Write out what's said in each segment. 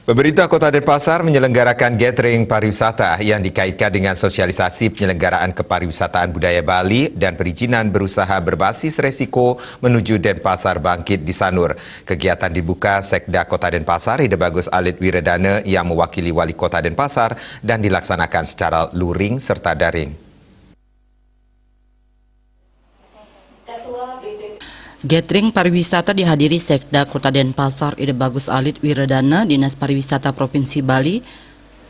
Pemerintah Kota Denpasar menyelenggarakan gathering pariwisata yang dikaitkan dengan sosialisasi penyelenggaraan kepariwisataan budaya Bali dan perizinan berusaha berbasis resiko menuju Denpasar Bangkit di Sanur. Kegiatan dibuka Sekda Kota Denpasar Ida Bagus Alit Wiradana yang mewakili Wali Kota Denpasar dan dilaksanakan secara luring serta daring. Gathering pariwisata dihadiri Sekda Kota Denpasar Ida Bagus Alit Wiradana, Dinas Pariwisata Provinsi Bali,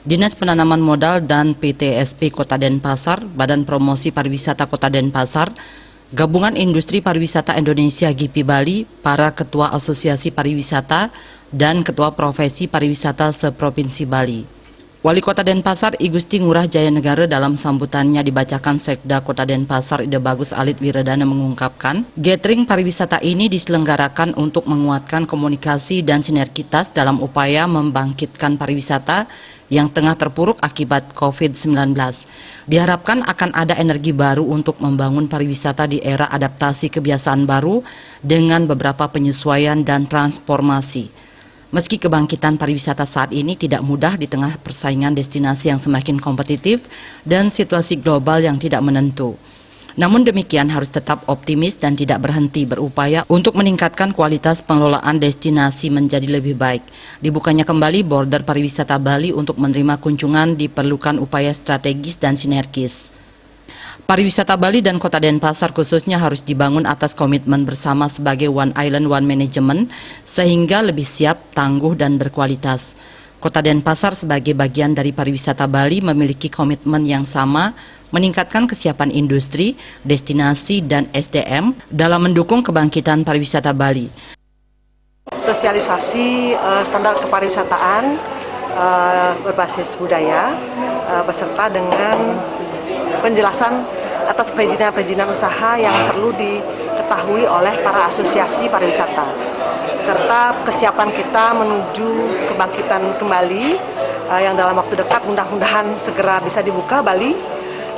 Dinas Penanaman Modal dan PTSP Kota Denpasar, Badan Promosi Pariwisata Kota Denpasar, Gabungan Industri Pariwisata Indonesia GIPI Bali, para Ketua Asosiasi Pariwisata dan Ketua Profesi Pariwisata se-Provinsi Bali. Wali Kota Denpasar I Gusti Ngurah Jaya Negara dalam sambutannya dibacakan Sekda Kota Denpasar Ida Bagus Alit Wiradana mengungkapkan, gathering pariwisata ini diselenggarakan untuk menguatkan komunikasi dan sinergitas dalam upaya membangkitkan pariwisata yang tengah terpuruk akibat COVID-19. Diharapkan akan ada energi baru untuk membangun pariwisata di era adaptasi kebiasaan baru dengan beberapa penyesuaian dan transformasi. Meski kebangkitan pariwisata saat ini tidak mudah di tengah persaingan destinasi yang semakin kompetitif dan situasi global yang tidak menentu. Namun demikian harus tetap optimis dan tidak berhenti berupaya untuk meningkatkan kualitas pengelolaan destinasi menjadi lebih baik. Dibukanya kembali border pariwisata Bali untuk menerima kunjungan diperlukan upaya strategis dan sinergis. Pariwisata Bali dan Kota Denpasar khususnya harus dibangun atas komitmen bersama sebagai One Island One Management sehingga lebih siap, tangguh, dan berkualitas. Kota Denpasar sebagai bagian dari pariwisata Bali memiliki komitmen yang sama meningkatkan kesiapan industri, destinasi, dan SDM dalam mendukung kebangkitan pariwisata Bali. Sosialisasi standar kepariwisataan berbasis budaya beserta dengan penjelasan atas perizinan usaha yang perlu diketahui oleh para asosiasi pariwisata, serta kesiapan kita menuju kebangkitan kembali yang dalam waktu dekat mudah-mudahan segera bisa dibuka Bali.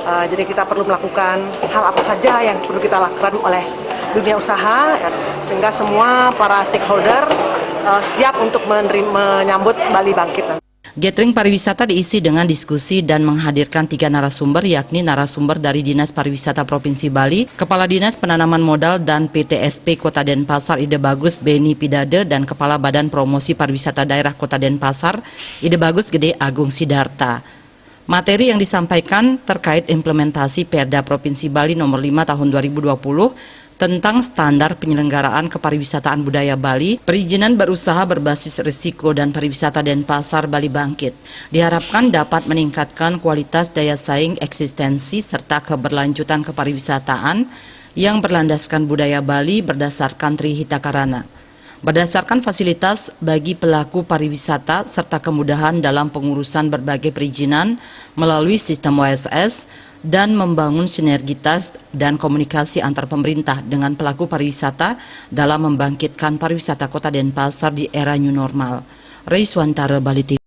Jadi kita perlu melakukan hal apa saja yang perlu kita lakukan oleh dunia usaha, sehingga semua para stakeholder siap untuk menyambut Bali bangkit. Gathering pariwisata diisi dengan diskusi dan menghadirkan 3 narasumber, yakni narasumber dari Dinas Pariwisata Provinsi Bali, Kepala Dinas Penanaman Modal dan PTSP Kota Denpasar Ida Bagus Beni Pidade, dan Kepala Badan Promosi Pariwisata Daerah Kota Denpasar Ida Bagus Gede Agung Sidarta. Materi yang disampaikan terkait implementasi Perda Provinsi Bali nomor 5 tahun 2020 tentang standar penyelenggaraan kepariwisataan budaya Bali, perizinan berusaha berbasis risiko dan pariwisata Denpasar Bali bangkit. Diharapkan dapat meningkatkan kualitas daya saing eksistensi serta keberlanjutan kepariwisataan yang berlandaskan budaya Bali berdasarkan Trihita Karana. Berdasarkan fasilitas bagi pelaku pariwisata serta kemudahan dalam pengurusan berbagai perizinan melalui sistem WSS, dan membangun sinergitas dan komunikasi antar pemerintah dengan pelaku pariwisata dalam membangkitkan pariwisata Kota Denpasar di era new normal. Reiswantara Bali TV.